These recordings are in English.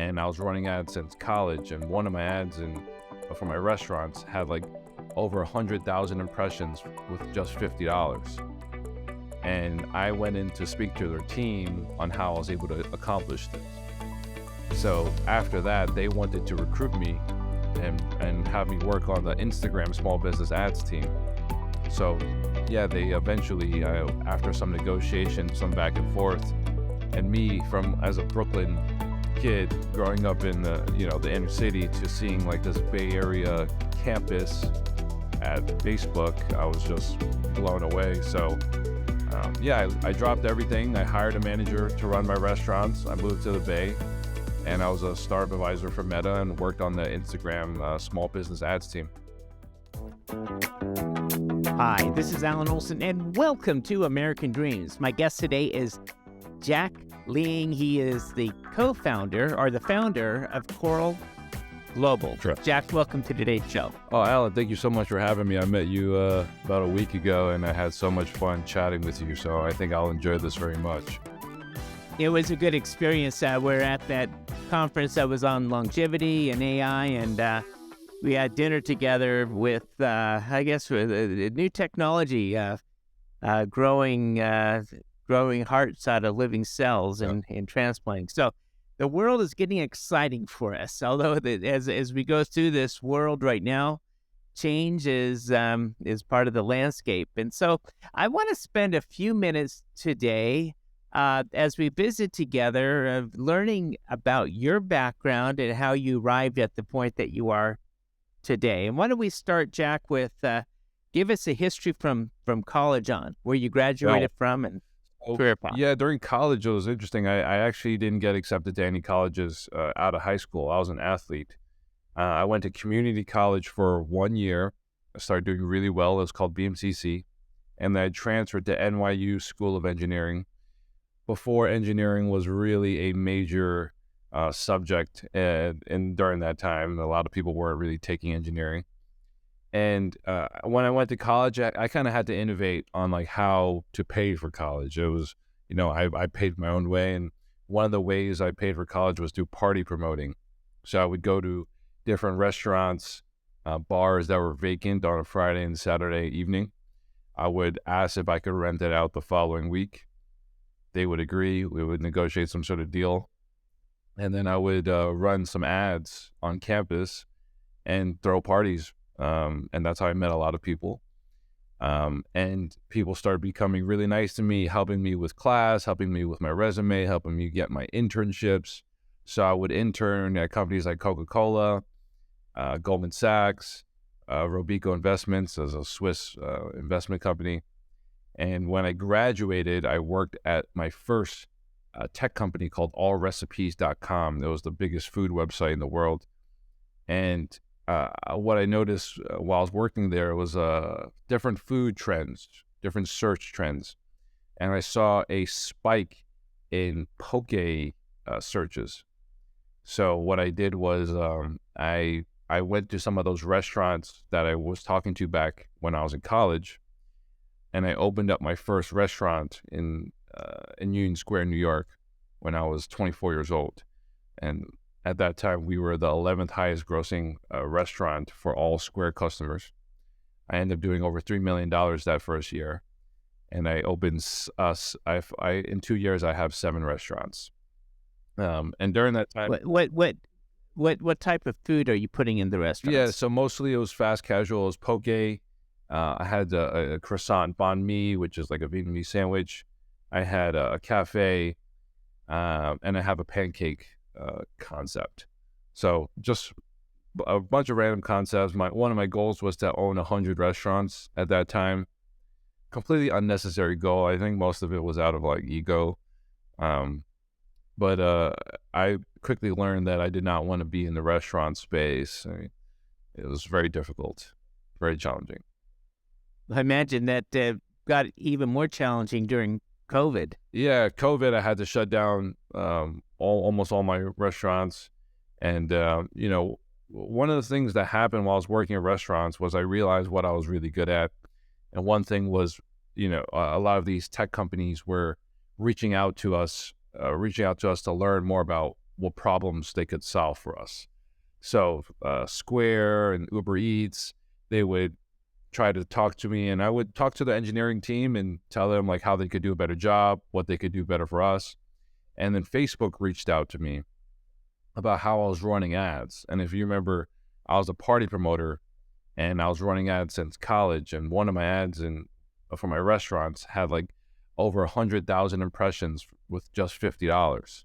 and I was running ads since college. And one of my ads for my restaurants had like over 100,000 impressions with just $50. And I went in to speak to their team on how I was able to accomplish this. So after that, they wanted to recruit me and have me work on the Instagram small business ads team. So yeah, they eventually, after some negotiation, some back and forth, and me as a Brooklyn kid growing up in the inner city to seeing like this Bay Area campus at Facebook, I was just blown away. So I dropped everything. I hired a manager to run my restaurants. I moved to the Bay, and I was a startup advisor for Meta and worked on the Instagram small business ads team. Hi, this is Alan Olson, and welcome to American Dreams. My guest today is Jack Liang. He is the co-founder or the founder of Coral Global. Sure. Jack, welcome to today's show. Oh, Alan, thank you so much for having me. I met you about a week ago, and I had so much fun chatting with you, so I think I'll enjoy this very much. It was a good experience. We're at that conference that was on longevity and AI, and we had dinner together with, with new technology, growing hearts out of living cells and transplanting. So the world is getting exciting for us. Although as we go through this world right now, change is part of the landscape. And so I want to spend a few minutes today as we visit together, learning about your background and how you arrived at the point that you are today. And why don't we start, Jack, with give us a history from college on, where you graduated from and career path. Yeah, during college, it was interesting. I actually didn't get accepted to any colleges out of high school. I was an athlete. I went to community college for 1 year. I started doing really well. It was called BMCC. And then I transferred to NYU School of Engineering before engineering was really a major subject. And during that time, a lot of people weren't really taking engineering. And when I went to college, I kind of had to innovate on like how to pay for college. It was, I paid my own way. And one of the ways I paid for college was through party promoting. So I would go to different restaurants, bars that were vacant on a Friday and Saturday evening. I would ask if I could rent it out the following week. They would agree. We would negotiate some sort of deal. And then I would run some ads on campus and throw parties. And that's how I met a lot of people. And people started becoming really nice to me, helping me with class, helping me with my resume, helping me get my internships. So I would intern at companies like Coca-Cola, Goldman Sachs, Robeco Investments as a Swiss investment company. And when I graduated, I worked at my first tech company called allrecipes.com. It was the biggest food website in the world. And what I noticed while I was working there was different food trends, different search trends. And I saw a spike in poke searches. So what I did was I went to some of those restaurants that I was talking to back when I was in college, and I opened up my first restaurant in Union Square, New York, when I was 24 years old. And at that time, we were the 11th highest grossing restaurant for all Square customers. I ended up doing over $3 million that first year. And I opened in 2 years, I have 7 restaurants. And during that time, what type of food are you putting in the restaurants? Yeah, so mostly it was fast casual. It was poke. I had a croissant banh mi, which is like a Vietnamese sandwich. I had a cafe, and I have a pancake concept. So just a bunch of random concepts. One of my goals was to own 100 restaurants at that time. Completely unnecessary goal. I think most of it was out of like ego. But I quickly learned that I did not want to be in the restaurant space. It was very difficult, very challenging. I imagine that got even more challenging during COVID. Yeah, COVID, I had to shut down almost all my restaurants. And, one of the things that happened while I was working at restaurants was I realized what I was really good at. And one thing was, a lot of these tech companies were reaching out to us to learn more about what problems they could solve for us. So Square and Uber Eats, they would try to talk to me, and I would talk to the engineering team and tell them like how they could do a better job, what they could do better for us. And then Facebook reached out to me about how I was running ads. And if you remember, I was a party promoter and I was running ads since college. And one of my ads for my restaurants had like over 100,000 impressions with just $50.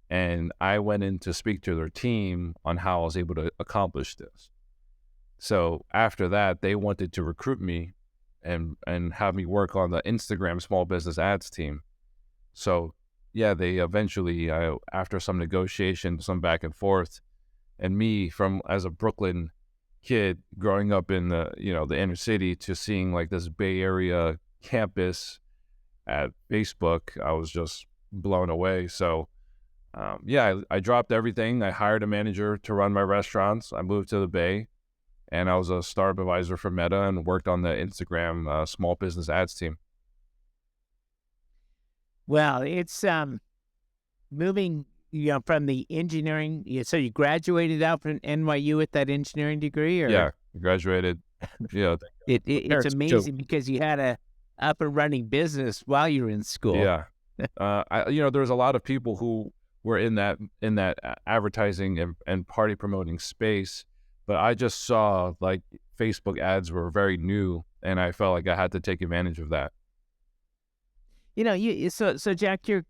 And I went in to speak to their team on how I was able to accomplish this. So after that, they wanted to recruit me and have me work on the Instagram small business ads team. So yeah, they eventually, after some negotiation, some back and forth, and me from as a Brooklyn kid growing up in the inner city to seeing like this Bay Area campus at Facebook, I was just blown away. So yeah, I dropped everything. I hired a manager to run my restaurants. I moved to the Bay, and I was a startup advisor for Meta and worked on the Instagram small business ads team. Well, it's moving, from the engineering. So you graduated out from NYU with that engineering degree, or Yeah, I graduated. Yeah, it's parents too. amazing because you had a up and running business while you were in school. Yeah, there's a lot of people who were in that advertising and party promoting space, but I just saw like Facebook ads were very new, and I felt like I had to take advantage of that. So Jack, you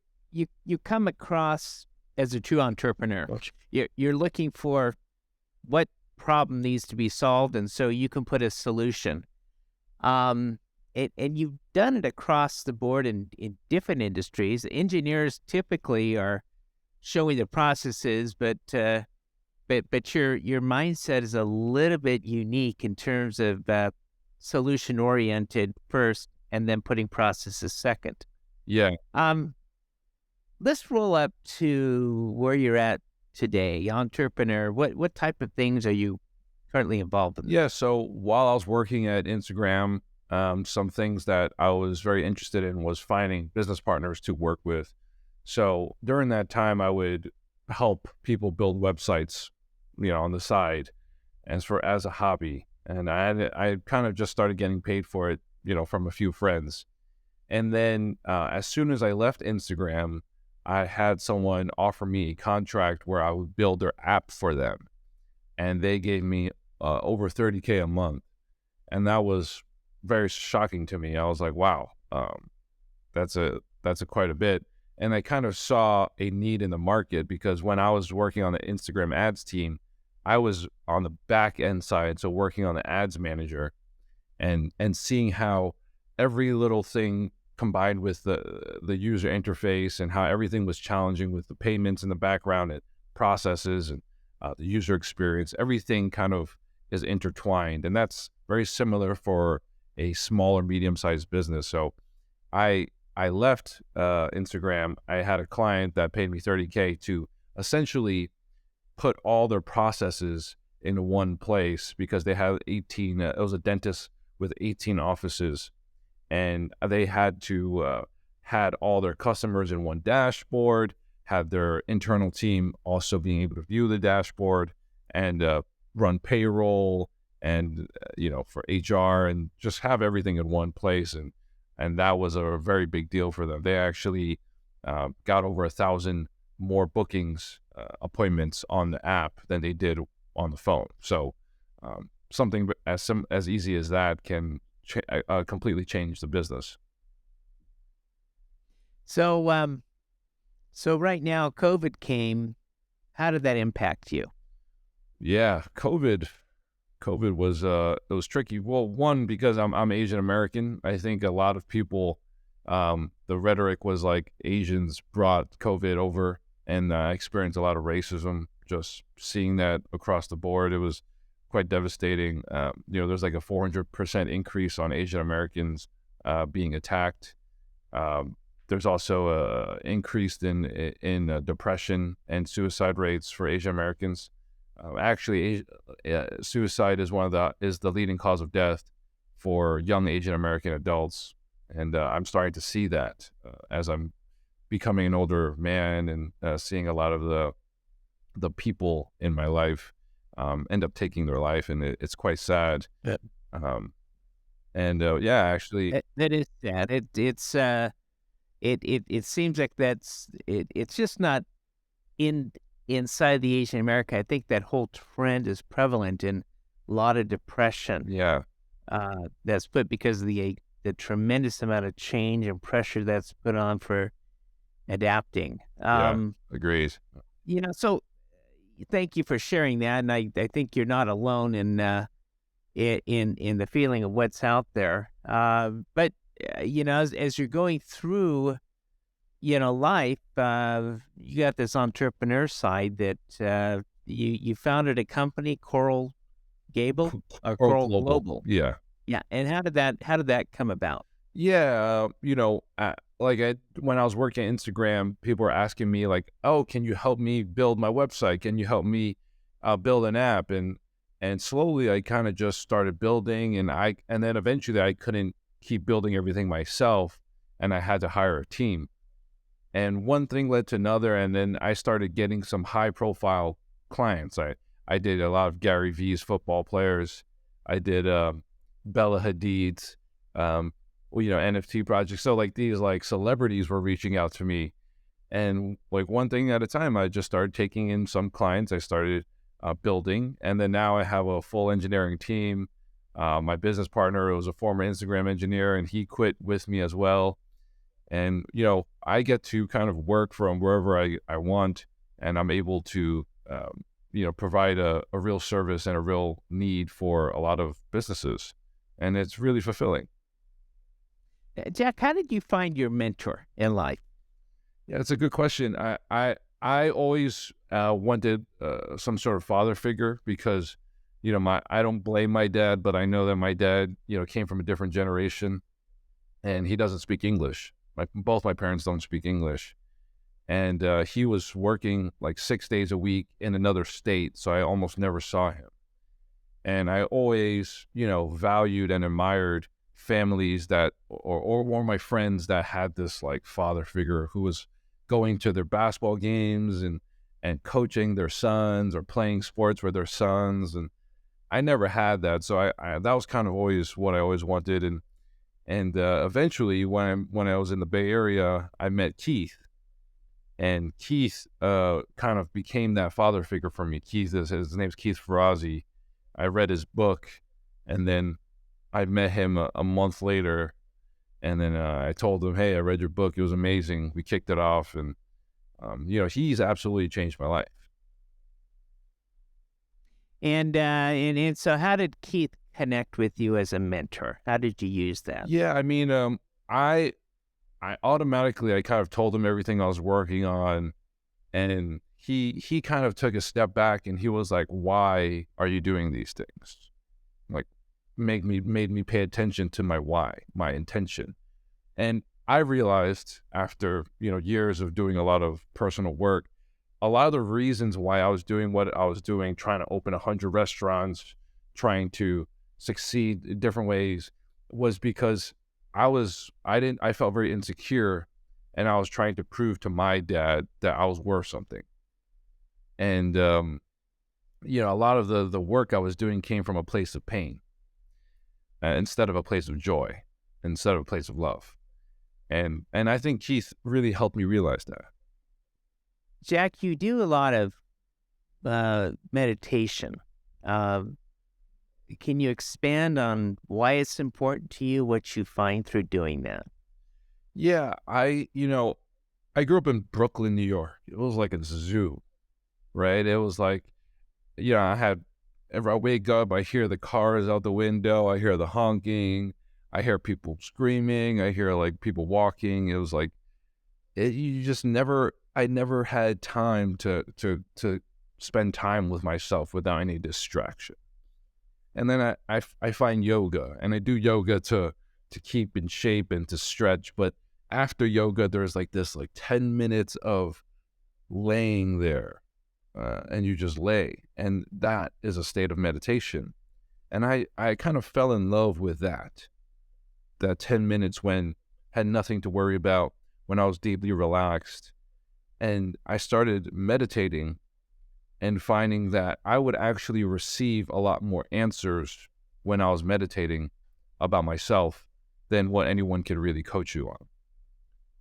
come across as a true entrepreneur. You're looking for what problem needs to be solved, and so you can put a solution. And you've done it across the board in different industries. Engineers typically are showing the processes, but your mindset is a little bit unique in terms of solution oriented first, and then putting processes second. Yeah. Let's roll up to where you're at today, entrepreneur. What type of things are you currently involved in? Yeah. So while I was working at Instagram, some things that I was very interested in was finding business partners to work with. So during that time, I would help people build websites, on the side, as a hobby. And I kind of just started getting paid for it, from a few friends. And then as soon as I left Instagram, I had someone offer me a contract where I would build their app for them. And they gave me over $30K a month. And that was very shocking to me. I was like, wow, that's quite a bit. And I kind of saw a need in the market because when I was working on the Instagram ads team, I was on the back end side, so working on the ads manager and seeing how every little thing combined with the user interface and how everything was challenging with the payments in the background and processes and the user experience, everything kind of is intertwined. And that's very similar for a small or medium-sized business. So I left Instagram. I had a client that paid me $30K to essentially put all their processes in one place because they had 18, it was a dentist with 18 offices, and they had to had all their customers in one dashboard, had their internal team also being able to view the dashboard and run payroll and, for HR and just have everything in one place. And that was a very big deal for them. They actually got over 1,000 more bookings, appointments on the app than they did on the phone. So something as easy as that can completely change the business. So, so right now, COVID came. How did that impact you? Yeah, COVID was it was tricky. Well, one, because I'm Asian American. I think a lot of people, the rhetoric was like Asians brought COVID over, and I experienced a lot of racism. Just seeing that across the board, it was quite devastating. There's like a 400% increase on Asian Americans being attacked. There's also a increase in depression and suicide rates for Asian Americans. Actually, suicide is the leading cause of death for young Asian American adults, and I'm starting to see that as I'm becoming an older man and seeing a lot of the people in my life end up taking their life, and it's quite sad. Yeah. Um, and yeah, actually, That is sad. It seems like it's just not in inside the Asian America. I think that whole trend is prevalent in a lot of depression. yeah, That's put because of the tremendous amount of change and pressure that's put on for adapting. yeah, agreed. So thank you for sharing that, and I think you're not alone in the feeling of what's out there. But as you're going through life, you got this entrepreneur side that you founded a company, Or Coral global, Global. yeah. Yeah, and how did that come about? Yeah, like when I was working at Instagram, people were asking me like, "Oh, can you help me build my website? Can you help me build an app?" And slowly, I kind of just started building, and then eventually, I couldn't keep building everything myself, and I had to hire a team. And one thing led to another, and then I started getting some high-profile clients. I did a lot of Gary V's football players. I did Bella Hadid's. NFT projects. So like these like celebrities were reaching out to me, and like one thing at a time, I just started taking in some clients. I started building, and then now I have a full engineering team. My business partner was a former Instagram engineer, and he quit with me as well. And I get to kind of work from wherever I want, and I'm able to provide a real service and a real need for a lot of businesses, and it's really fulfilling. Jack, how did you find your mentor in life? Yeah, it's a good question. I always wanted some sort of father figure because, I don't blame my dad, but I know that my dad, came from a different generation, and he doesn't speak English. Both my parents don't speak English, and he was working like 6 days a week in another state, so I almost never saw him. And I always, valued and admired families that, or my friends that had this like father figure who was going to their basketball games and coaching their sons or playing sports with their sons. And I never had that. So I that was kind of always what I always wanted. And eventually when I was in the Bay Area, I met Keith. And Keith kind of became that father figure for me. His name's Keith Ferrazzi. I read his book, and then I met him a month later, and then I told him, "Hey, I read your book. It was amazing." We kicked it off, and he's absolutely changed my life. And so how did Keith connect with you as a mentor? How did you use that? Yeah, I mean, I automatically I kind of told him everything I was working on, and he kind of took a step back, and he was like, "Why are you doing these things?" Like, made me pay attention to my why, my intention. And I realized after, years of doing a lot of personal work, a lot of the reasons why I was doing what I was doing, trying to open 100 restaurants, trying to succeed in different ways, was because I felt very insecure, and I was trying to prove to my dad that I was worth something. And, a lot of the work I was doing came from a place of pain instead of a place of joy, instead of a place of love. And I think Keith really helped me realize that. Jack, you do a lot of meditation. Can you expand on why it's important to you, what you find through doing that? Yeah, I grew up in Brooklyn, New York. It was like a zoo, right? It was like, if I wake up, I hear the cars out the window, I hear the honking, I hear people screaming, I hear like people walking. It was like, I never had time to spend time with myself without any distraction. And then I find yoga, and I do yoga to keep in shape and to stretch. But after yoga, there's like this like 10 minutes of laying there, and you just lay, and that is a state of meditation. And I kind of fell in love with that 10 minutes when had nothing to worry about, when I was deeply relaxed. And I started meditating and finding that I would actually receive a lot more answers when I was meditating about myself than what anyone could really coach you on,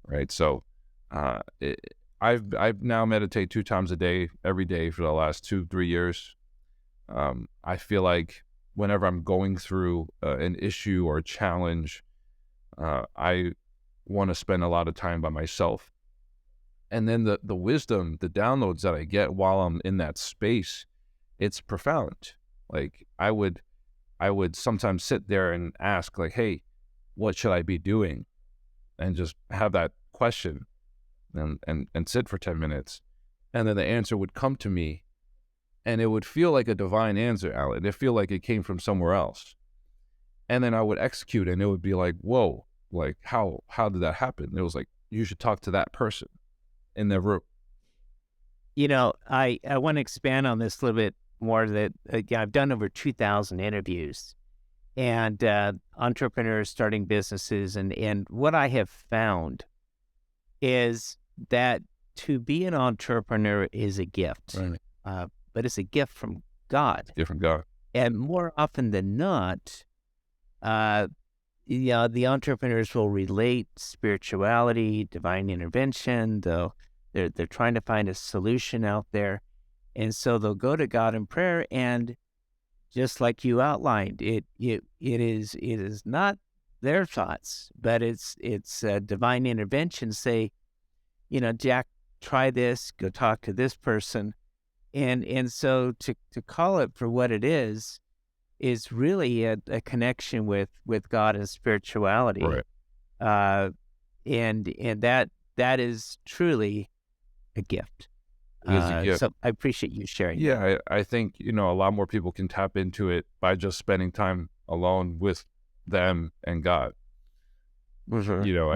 right? So uh, it, I've now meditate 2 times a day, every day for the last 2-3 years. I feel like whenever I'm going through an issue or a challenge, I want to spend a lot of time by myself. And then the wisdom, the downloads that I get while I'm in that space, it's profound. Like I would sometimes sit there and ask like, hey, what should I be doing? And just have that question and sit for 10 minutes. And then the answer would come to me and it would feel like a divine answer, Alan. It'd feel like it came from somewhere else. And then I would execute and it would be like, whoa, like how did that happen? It was like, you should talk to that person in their room. I want to expand on this a little bit more. That yeah, I've done over 2,000 interviews and entrepreneurs starting businesses, and what I have found is that to be an entrepreneur is a gift, Right. but it's a gift from God, Different guy. and more often than not, uh, the entrepreneurs will relate spirituality, divine intervention. They're trying to find a solution out there, and so they'll go to God in prayer. And just like you outlined, it is not their thoughts, but it's divine intervention. Say, Jack, try this. Go talk to this person, and so to call it for what it is really a connection with God and spirituality. Right. And that is truly a gift. It is a gift. So I appreciate you sharing that. Yeah, I think, a lot more people can tap into it by just spending time alone with them and God. I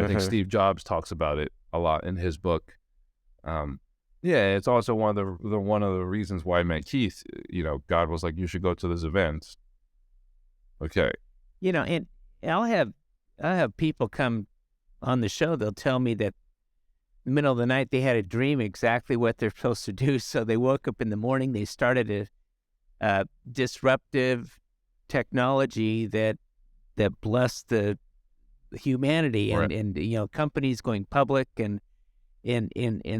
think Steve Jobs talks about it a lot in his book. Yeah, it's also one of the reasons why I met Keith. God was like, you should go to this event. Okay. And I'll have people come on the show. They'll tell me that in the middle of the night they had a dream exactly what they're supposed to do. So they woke up in the morning, they started a disruptive technology that blessed the humanity, Right. and companies going public, and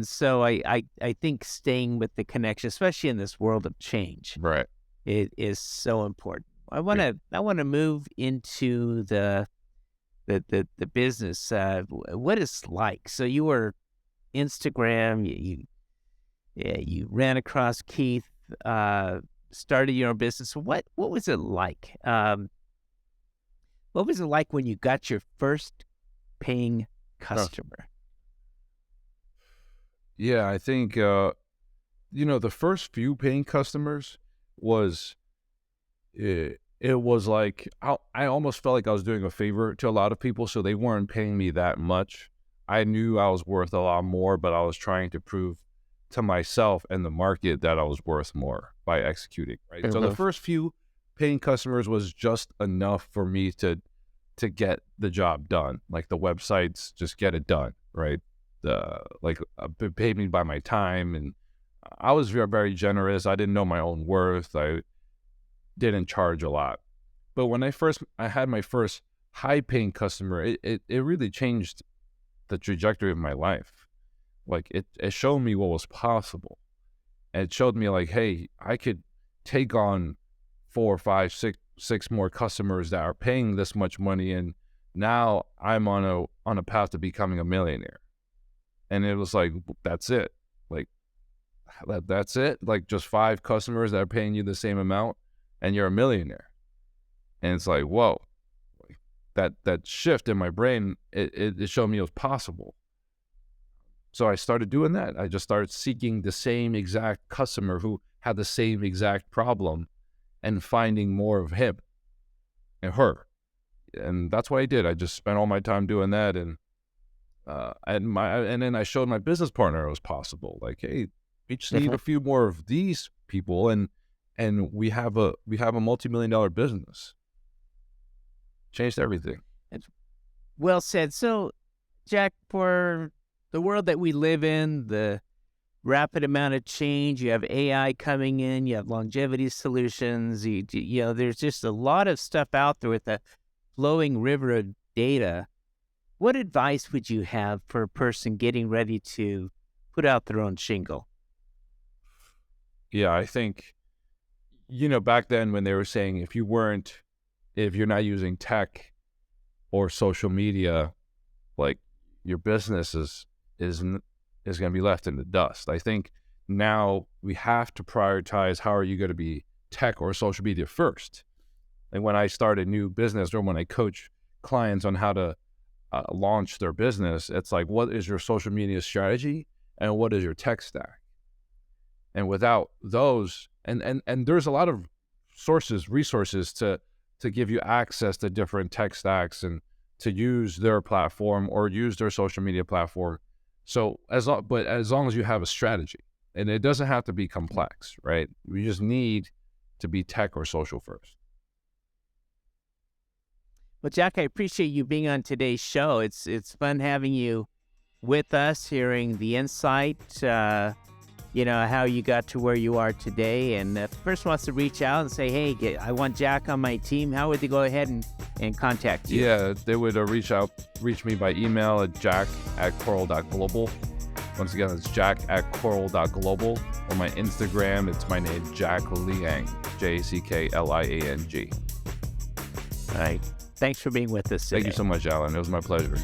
so I think staying with the connection, especially in this world of change, Right. it is so important. I want to move into the business. What it's like. So you were Instagram. You ran across Keith. Started your own business. What was it like? What was it like when you got your first paying customer? Yeah, I think the first few paying customers was it was like I almost felt like I was doing a favor to a lot of people, so they weren't paying me that much. I knew I was worth a lot more, but I was trying to prove to myself and the market that I was worth more by executing, right? So the first few paying customers was just enough for me to get the job done. Like the websites, just get it done, right? Paid me by my time, and I was very, very generous. I didn't know my own worth. I didn't charge a lot. But when I had my first high paying customer, it really changed the trajectory of my life. Like it showed me what was possible. And it showed me like, hey, I could take on 4, 5, 6 more customers that are paying this much money, and now I'm on a path to becoming a millionaire. And it was like, that's it. Like that's it. Like just 5 customers that are paying you the same amount, and you're a millionaire. And it's like, whoa, that shift in my brain, it showed me it was possible. So I started doing that. I just started seeking the same exact customer who had the same exact problem and finding more of him and her. And that's what I did. I just spent all my time doing that. And then I showed my business partner it was possible. Like, hey, we just need a few more of these people, and we have a multi-million-dollar business. Changed everything. Well said. So, Jack, for the world that we live in, the rapid amount of change, you have AI coming in, you have longevity solutions, there's just a lot of stuff out there with a flowing river of data. What advice would you have for a person getting ready to put out their own shingle? Yeah, I think, back then when they were saying if you're not using tech or social media, like your business is going to be left in the dust. I think now we have to prioritize how are you going to be tech or social media first. And when I start a new business or when I coach clients on how to launch their business, it's like, what is your social media strategy and what is your tech stack? And without those, and there's a lot of resources to give you access to different tech stacks and to use their platform or use their social media platform. So as long as you have a strategy, and it doesn't have to be complex, right? We just need to be tech or social first. Well, Jack, I appreciate you being on today's show. It's fun having you with us, hearing the insight, how you got to where you are today. And if a person wants to reach out and say, hey, I want Jack on my team, how would they go ahead and contact you? Yeah, they would reach me by email at jack@coral.global. Once again, it's jack@coral.global. On my Instagram, it's my name, Jack Liang, Jackliang. All right. Thanks for being with us today. Thank you so much, Alan. It was my pleasure.